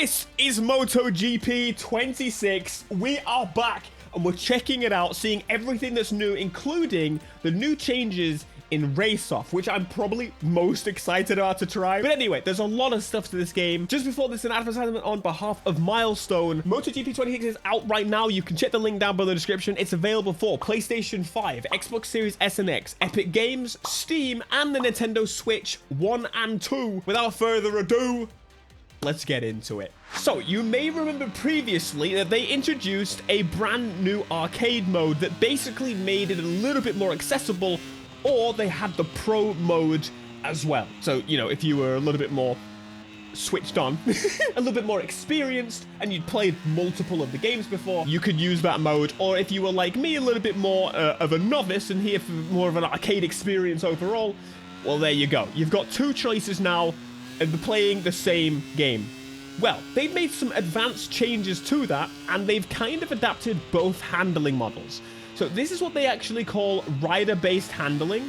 This is MotoGP 26. We are back and we're checking it out, seeing everything that's new, including the new changes in Race Off, which I'm probably most excited about to try. But anyway, there's a lot of stuff to this game. Just before this, an advertisement on behalf of Milestone. MotoGP 26 is out right now. You can check the link down below in the description. It's available for PlayStation 5, Xbox Series S and X, Epic Games, Steam, and the Nintendo Switch 1 and 2. Without further ado, let's get into it. So, you may remember previously that they introduced a brand new arcade mode that basically made it a little bit more accessible, or they had the pro mode as well. So, you know, if you were a little bit more switched on, a little bit more experienced, and you'd played multiple of the games before, you could use that mode. Or if you were like me, a little bit more of a novice and here for more of an arcade experience overall, well, there you go. You've got two choices now and playing the same game. Well, they've made some advanced changes to that, and they've kind of adapted both handling models. So this is what they actually call rider-based handling.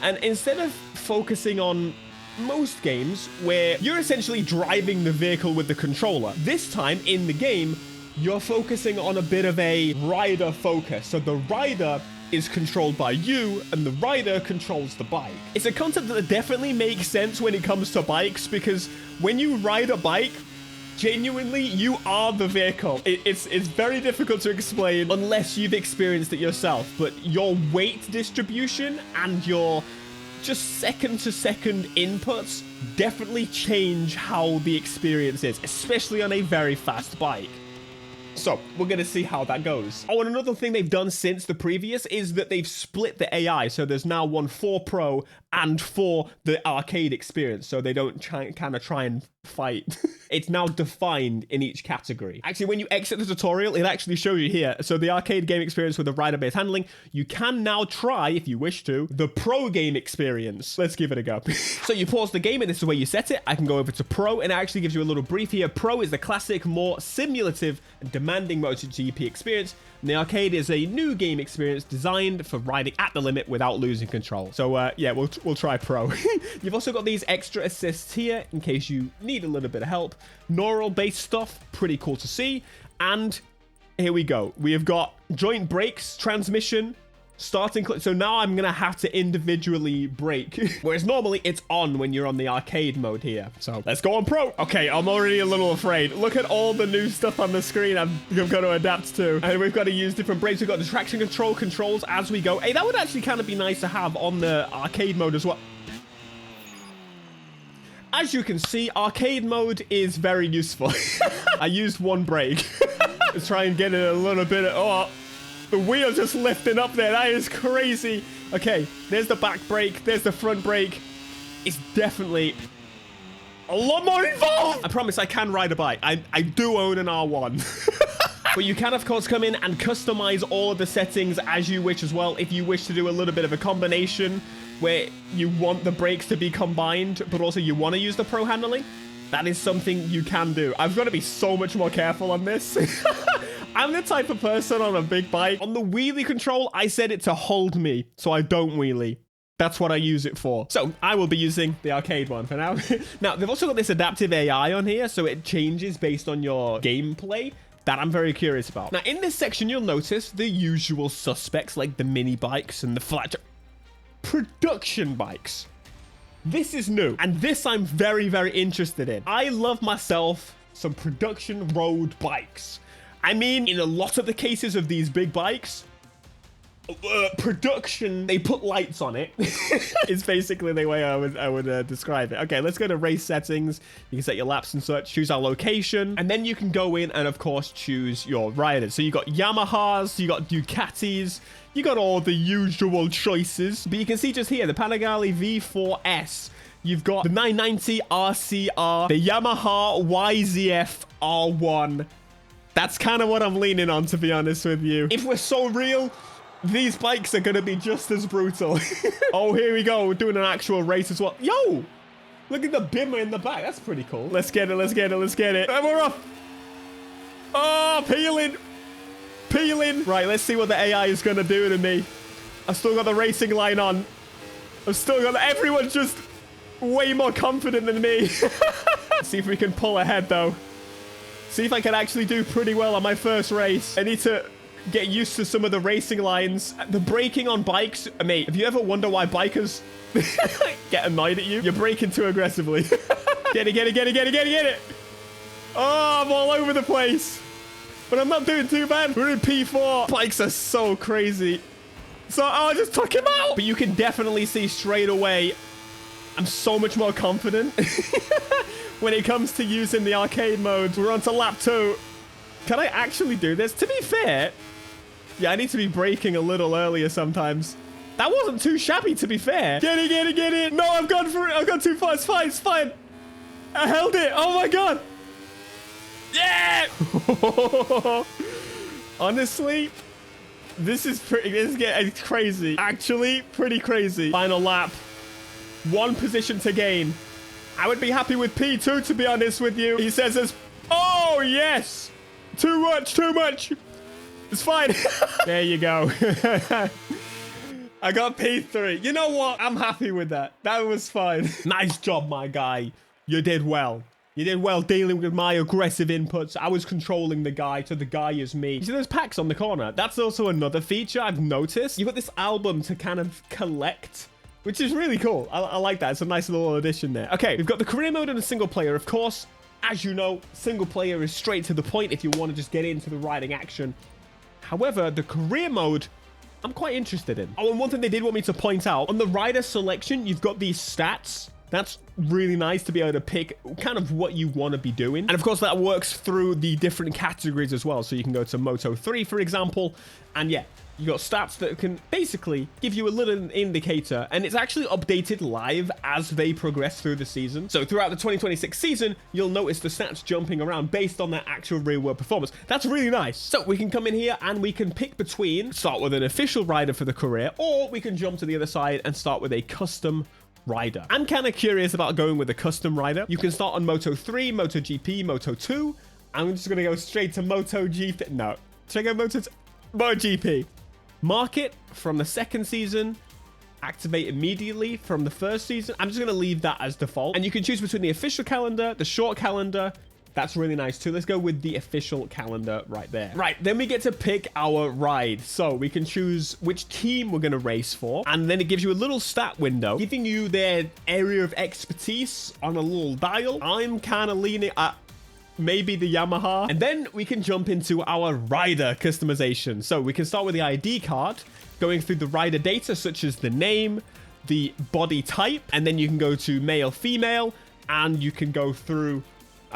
And instead of focusing on most games where you're essentially driving the vehicle with the controller, this time in the game, you're focusing on a bit of a rider focus. So the rider is controlled by you and the rider controls the bike. It's a concept that definitely makes sense when it comes to bikes, because when you ride a bike, genuinely, you are the vehicle. It's very difficult to explain unless you've experienced it yourself, but your weight distribution and your just second-to-second inputs definitely change how the experience is, especially on a very fast bike. So, we're going to see how that goes. Oh, and another thing they've done since the previous is that they've split the AI. So there's now one for Pro and for the arcade experience. So they don't kind of try and fight. It's now defined in each category. Actually, when you exit the tutorial, it actually shows you here. So the arcade game experience with the rider-based handling, you can now try, if you wish to, the Pro game experience. Let's give it a go. So you pause the game and this is where you set it. I can go over to Pro and it actually gives you a little brief here. Pro is the classic, more simulative and demanding MotoGP experience. And the arcade is a new game experience designed for riding at the limit without losing control. So yeah, we'll try Pro. You've also got these extra assists here in case you need a little bit of help. Neural based stuff, pretty cool to see. And here we go. We have got joint brakes, transmission, starting. So now I'm gonna have to individually brake, whereas normally it's on when you're on the arcade mode here. So let's go on Pro. Okay, I'm already a little afraid. Look at all the new stuff on the screen I'm going to adapt to, and we've got to use different brakes. We've got the traction controls as we go. Hey, that would actually kind of be nice to have on the arcade mode as well. As you can see, arcade mode is very useful. I used one brake to try and get it a little bit of, oh, the wheel just lifting up there. That is crazy. Okay, there's the back brake. There's the front brake. It's definitely a lot more involved. I promise I can ride a bike. I do own an R1. But you can, of course, come in and customize all of the settings as you wish as well. If you wish to do a little bit of a combination where you want the brakes to be combined, but also you want to use the Pro handling, that is something you can do. I've got to be so much more careful on this. I'm the type of person on a big bike. On the wheelie control, I set it to hold me so I don't wheelie. That's what I use it for. So I will be using the arcade one for now. Now, they've also got this adaptive AI on here, so it changes based on your gameplay. That I'm very curious about. Now, in this section, you'll notice the usual suspects like the mini bikes and the flat production bikes. This is new, and this I'm very, very interested in. I love myself some production road bikes. I mean, in a lot of the cases of these big bikes, production, they put lights on it. It's basically the way I would describe it. Okay, let's go to race settings. You can set your laps and such, choose our location, and then you can go in and, of course, choose your riders. So you got Yamahas, you got Ducatis, you got all the usual choices. But you can see just here, the Panigale V4S. You've got the 990 RCR, the Yamaha YZF R1. That's kind of what I'm leaning on, to be honest with you. If we're so real, these bikes are going to be just as brutal. Oh, here we go. We're doing an actual race as well. Yo, look at the bimmer in the back. That's pretty cool. Let's get it. Let's get it. Let's get it. And we're off. Oh, peeling. Peeling. Right, let's see what the AI is going to do to me. I've still got the racing line on. I've still got... Everyone's just way more confident than me. Let's see if we can pull ahead, though. See if I can actually do pretty well on my first race. I need to get used to some of the racing lines. The braking on bikes, mate, have you ever wondered why bikers get annoyed at you? You're braking too aggressively. Get it. Oh, I'm all over the place. But I'm not doing too bad. We're in P4. Bikes are so crazy. So, oh, I just took him out. But you can definitely see straight away, I'm so much more confident when it comes to using the arcade mode. We're on to lap 2. Can I actually do this? To be fair, yeah, I need to be braking a little earlier sometimes. That wasn't too shabby, to be fair. Get it. No, I've gone for it. I've gone too far. It's fine. I held it. Oh, my God. Yeah! Honestly, this is getting crazy. Actually, pretty crazy. Final lap. 1 position to gain. I would be happy with P2, to be honest with you. He says this. Oh, yes. Too much. It's fine. There you go. I got P3. You know what? I'm happy with that. That was fine. Nice job, my guy. You did well. You did well dealing with my aggressive inputs. I was controlling the guy, so the guy is me. You see those packs on the corner? That's also another feature I've noticed. You've got this album to kind of collect, which is really cool. I like that. It's a nice little addition there. Okay, we've got the career mode and a single player. Of course, as you know, single player is straight to the point if you want to just get into the riding action. However, the career mode, I'm quite interested in. Oh, and one thing they did want me to point out, on the rider selection, you've got these stats. That's really nice to be able to pick kind of what you want to be doing. And of course, that works through the different categories as well. So you can go to Moto 3, for example. And yeah, you got stats that can basically give you a little indicator. And it's actually updated live as they progress through the season. So throughout the 2026 season, you'll notice the stats jumping around based on their actual real world performance. That's really nice. So we can come in here and we can pick between, start with an official rider for the career, or we can jump to the other side and start with a custom rider. I'm kind of curious about going with a custom rider. You can start on Moto 3, MotoGP, Moto 2. I'm just going to go straight to MotoGP. No. Should I go MotoGP? Mark it from the second season. Activate immediately from the first season. I'm just going to leave that as default. And you can choose between the official calendar, the short calendar. That's really nice too. Let's go with the official calendar right there. Right, then we get to pick our ride. So we can choose which team we're going to race for. And then it gives you a little stat window, giving you their area of expertise on a little dial. I'm kind of leaning at maybe the Yamaha. And then we can jump into our rider customization. So we can start with the ID card, going through the rider data, such as the name, the body type, and then you can go to male, female, and you can go through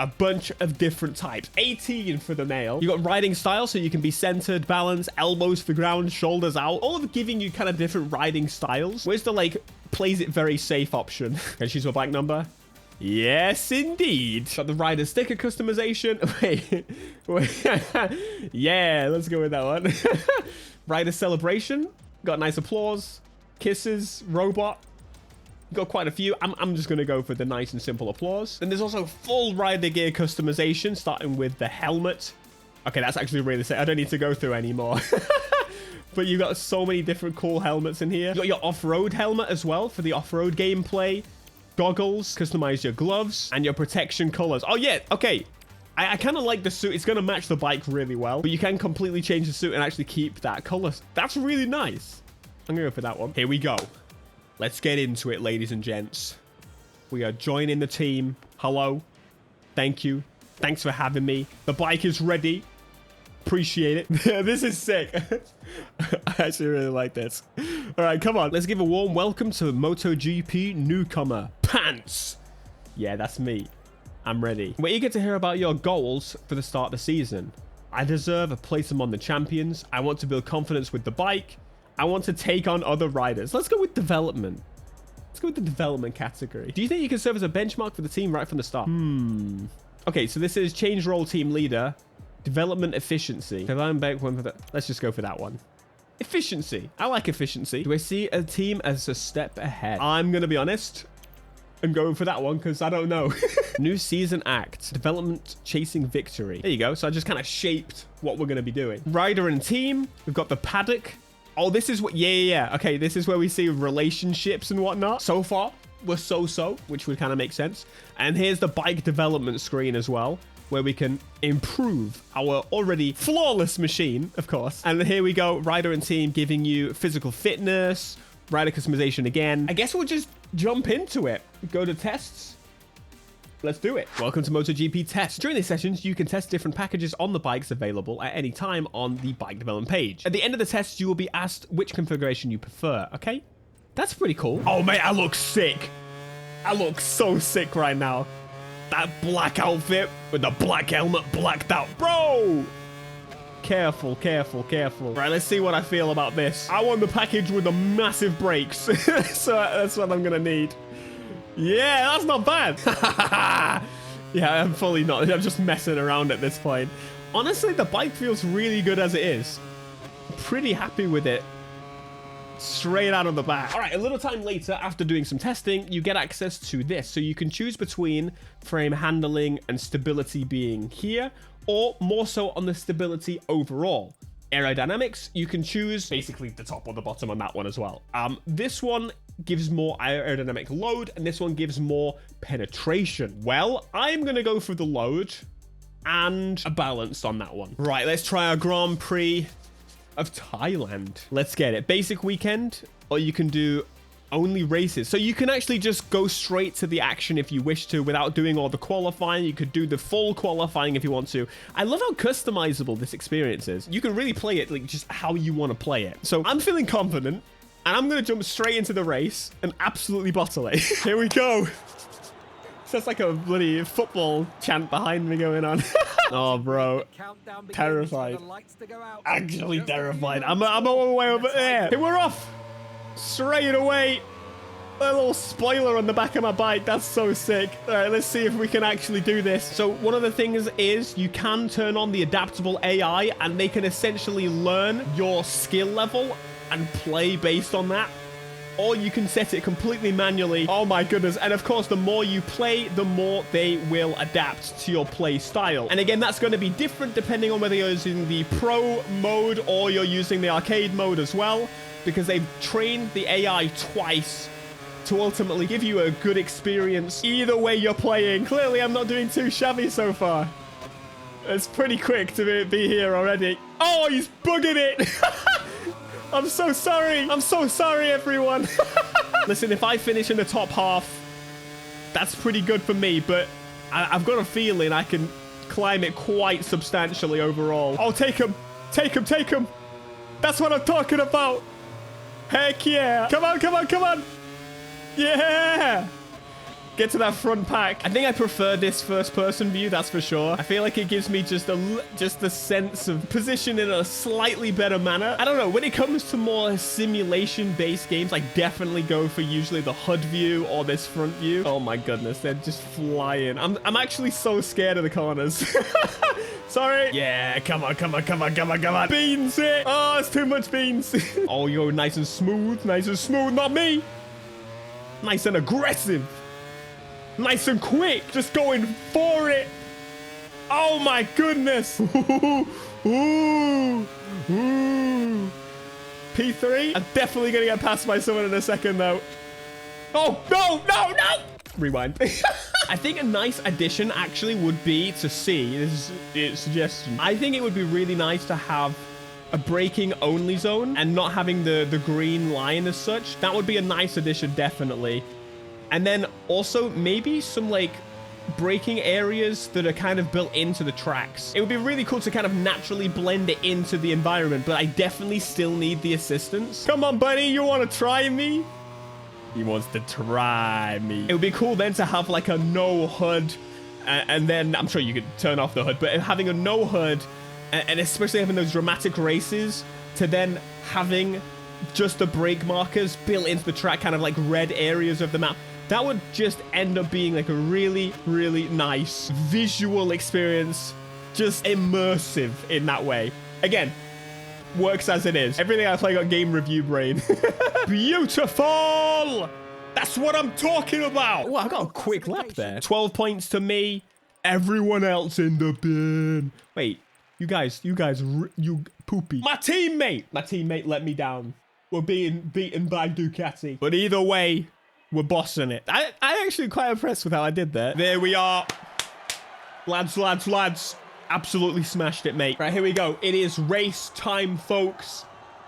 a bunch of different types. 18 for the male. You got riding style, so you can be centered, balance, elbows for ground, shoulders out. All of giving you kind of different riding styles. Where's the, like, plays it very safe option? Can I choose my bike number? Yes, indeed. Got the rider sticker customization. Wait. Yeah, let's go with that one. Rider celebration. Got nice applause. Kisses. Robot. Got quite a few. I'm just going to go for the nice and simple applause. Then there's also full rider gear customization, starting with the helmet. Okay, that's actually really sick. I don't need to go through anymore. But you've got so many different cool helmets in here. You got your off-road helmet as well for the off-road gameplay. Goggles, customize your gloves, and your protection colors. Oh, yeah. Okay. I kind of like the suit. It's going to match the bike really well. But you can completely change the suit and actually keep that color. That's really nice. I'm going to go for that one. Here we go. Let's get into it, ladies and gents. We are joining the team. Hello. Thank you. Thanks for having me. The bike is ready. Appreciate it. This is sick. I actually really like this. All right, come on. Let's give a warm welcome to MotoGP newcomer, Pants. Yeah, that's me. I'm ready. We're eager to hear about your goals for the start of the season. I deserve a place among the champions. I want to build confidence with the bike. I want to take on other riders. Let's go with development. Let's go with the development category. Do you think you can serve as a benchmark for the team right from the start? Okay, so this is change role team leader. Development efficiency. Let's just go for that one. Efficiency. I like efficiency. Do I see a team as a step ahead? I'm going to be honest. I'm going for that one because I don't know. New season act. Development chasing victory. There you go. So I just kind of shaped what we're going to be doing. Rider and team. We've got the paddock. Oh, this is what... Yeah. Okay, this is where we see relationships and whatnot. So far, we're so-so, which would kind of make sense. And here's the bike development screen as well. where we can improve our already flawless machine, of course. And here we go, rider and team giving you physical fitness, rider customization again. I guess we'll just jump into it. Go to tests. Let's do it. Welcome to MotoGP Test. During these sessions, you can test different packages on the bikes available at any time on the bike development page. At the end of the test, you will be asked which configuration you prefer, okay? That's pretty cool. Oh, mate, I look sick. I look so sick right now. That black outfit with the black helmet blacked out. Bro! Careful, careful, careful. Right, let's see what I feel about this. I want the package with the massive brakes. So that's what I'm gonna need. Yeah, that's not bad. Yeah, I'm fully not. I'm just messing around at this point. Honestly, the bike feels really good as it is. Pretty happy with it. Straight out of the back. All right, a little time later, after doing some testing, you get access to this. So you can choose between frame handling and stability being here, or more so on the stability overall. Aerodynamics, you can choose basically the top or the bottom on that one as well. This one gives more aerodynamic load, and this one gives more penetration. Well, I'm gonna go for the load and a balance on that one. Right, let's try our Grand Prix of Thailand. Let's get it. Basic weekend, or you can do only races. So you can actually just go straight to the action if you wish to without doing all the qualifying. You could do the full qualifying if you want to. I love how customizable this experience is. You can really play it like just how you want to play it. So I'm feeling confident, and I'm going to jump straight into the race and absolutely bottle it. Here we go. That's like a bloody football chant behind me going on. Oh, bro. Terrified. Actually terrified. I'm on my way over there. Hey, we're off. Straight away. A little spoiler on the back of my bike. That's so sick. All right, let's see if we can actually do this. So one of the things is you can turn on the adaptable AI, and they can essentially learn your skill level and play based on that. Or you can set it completely manually. Oh my goodness. And of course, the more you play, the more they will adapt to your play style. And again, that's going to be different depending on whether you're using the pro mode or you're using the arcade mode as well, because they've trained the AI twice to ultimately give you a good experience either way you're playing. Clearly, I'm not doing too shabby so far. It's pretty quick to be here already. Oh, he's bugging it. I'm so sorry. I'm so sorry, everyone. Listen, if I finish in the top half, that's pretty good for me, but I've got a feeling I can climb it quite substantially overall. Oh, take him. Take him, take him. That's what I'm talking about. Heck yeah. Come on, come on, come on. Yeah. Get to that front pack. I think I prefer this first-person view, that's for sure. I feel like it gives me just the sense of position in a slightly better manner. I don't know. When it comes to more simulation-based games, I definitely go for usually the HUD view or this front view. Oh my goodness, they're just flying. I'm actually so scared of the corners. Sorry. Yeah, come on, come on, come on, come on, come on. Beans it. Oh, it's too much beans. Oh, you're nice and smooth. Nice and smooth. Not me. Nice and aggressive. Nice and quick, just going for it. Oh my goodness. Ooh, ooh. P3. I'm definitely gonna get past by someone in a second though. Oh, no, no, no. Rewind. I think a nice addition actually would be to see, this is a suggestion. I think it would be really nice to have a braking only zone and not having the green line as such. That would be a nice addition, definitely. And then also maybe some like braking areas that are kind of built into the tracks. It would be really cool to kind of naturally blend it into the environment, but I definitely still need the assistance. Come on, buddy. You want to try me? He wants to try me. It would be cool then to have like a no HUD, and then I'm sure you could turn off the HUD, but having a no HUD, and especially having those dramatic races, to then having just the brake markers built into the track, kind of like red areas of the map. That would just end up being like a really, really nice visual experience. Just immersive in that way. Again, works as it is. Everything I play got game review brain. Beautiful! That's what I'm talking about. Oh, I got a quick lap there. 12 points to me. Everyone else in the bin. Wait, you guys, you poopy. My teammate let me down. We're being beaten by Ducati. But either way, we're bossing it. I actually quite impressed with how I did that. There we are. Lads. Absolutely smashed it, mate. Right, here we go. It is race time, folks.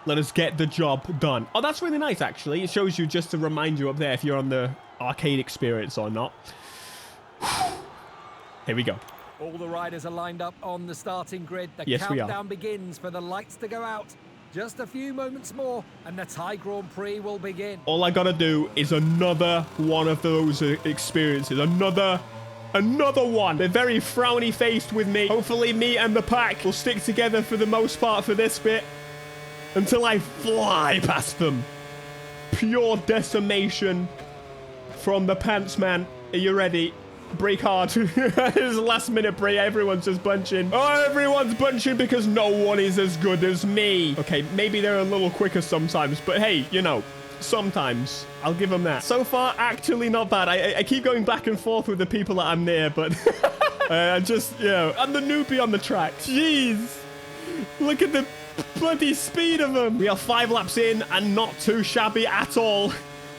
Let us get the job done. Oh, that's really nice, actually. It shows you just to remind you up there if you're on the arcade experience or not. Here we go. All the riders are lined up on the starting grid. The Yes, we are. countdown begins for the lights to go out. Just a few moments more and the Thai Grand Prix will begin. All I gotta do is another one of those experiences. Another one. They're very frowny faced with me. Hopefully me and the pack will stick together for the most part for this bit until I fly past them. Pure decimation from the pants, man. Are you ready? Brake hard. This is last minute break. Everyone's just bunching. Oh, everyone's bunching because no one is as good as me. Okay, maybe they're a little quicker sometimes, but hey, you know, sometimes I'll give them that. So far, actually not bad. I keep going back and forth with the people that I'm near, but just, you know, I'm the newbie on the track. Jeez. Look at the bloody speed of them. We are 5 laps in and not too shabby at all.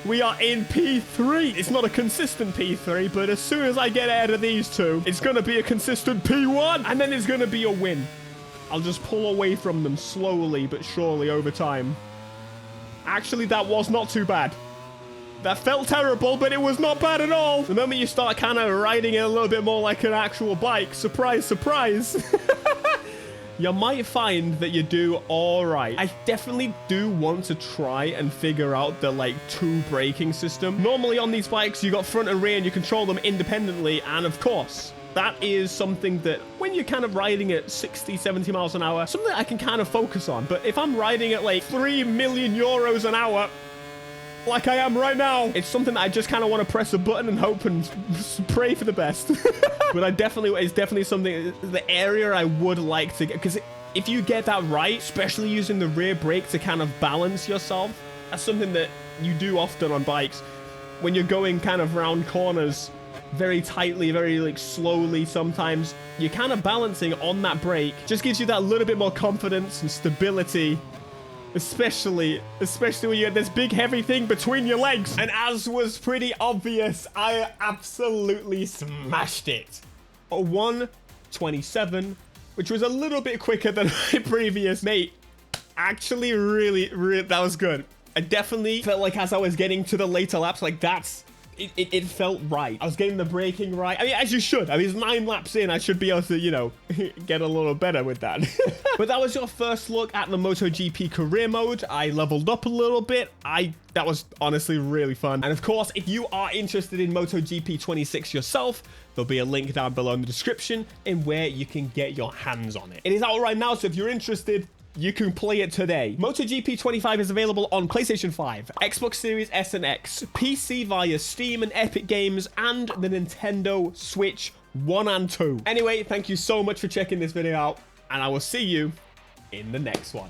We are in P3. It's not a consistent P3, but as soon as I get ahead of these two, it's going to be a consistent P1, and then it's going to be a win. I'll just pull away from them slowly but surely over time. Actually, that was not too bad. That felt terrible, but it was not bad at all. The moment you start kind of riding it a little bit more like an actual bike, surprise, surprise. You might find that you do all right. I definitely do want to try and figure out the, like, 2 braking system. Normally on these bikes, you got front and rear and you control them independently. And of course, that is something that when you're kind of riding at 60, 70 miles an hour, something I can kind of focus on. But if I'm riding at like 3 million euros an hour, like I am right now, it's something that I just kind of want to press a button and hope and pray for the best. But it's definitely something, the area I would like to get, because if you get that right, especially using the rear brake to kind of balance yourself, that's something that you do often on bikes. When you're going kind of round corners very tightly, very like slowly sometimes, you're kind of balancing on that brake. Just gives you that little bit more confidence and stability. Especially when you get this big heavy thing between your legs. And as was pretty obvious, I absolutely smashed it. A 1:27, which was a little bit quicker than my previous mate. Actually, really, that was good. I definitely felt like as I was getting to the later laps, like it felt right. I was getting the braking right. I mean, as you should. I mean, it's 9 laps in. I should be able to, you know, get a little better with that. But that was your first look at the MotoGP career mode. I leveled up a little bit. That was honestly really fun. And of course, if you are interested in MotoGP 26 yourself, there'll be a link down below in the description in where you can get your hands on it. It is out right now, so if you're interested, you can play it today. MotoGP 25 is available on PlayStation 5, Xbox Series S and X, PC via Steam and Epic Games, and the Nintendo Switch 1 and 2. Anyway, thank you so much for checking this video out, and I will see you in the next one.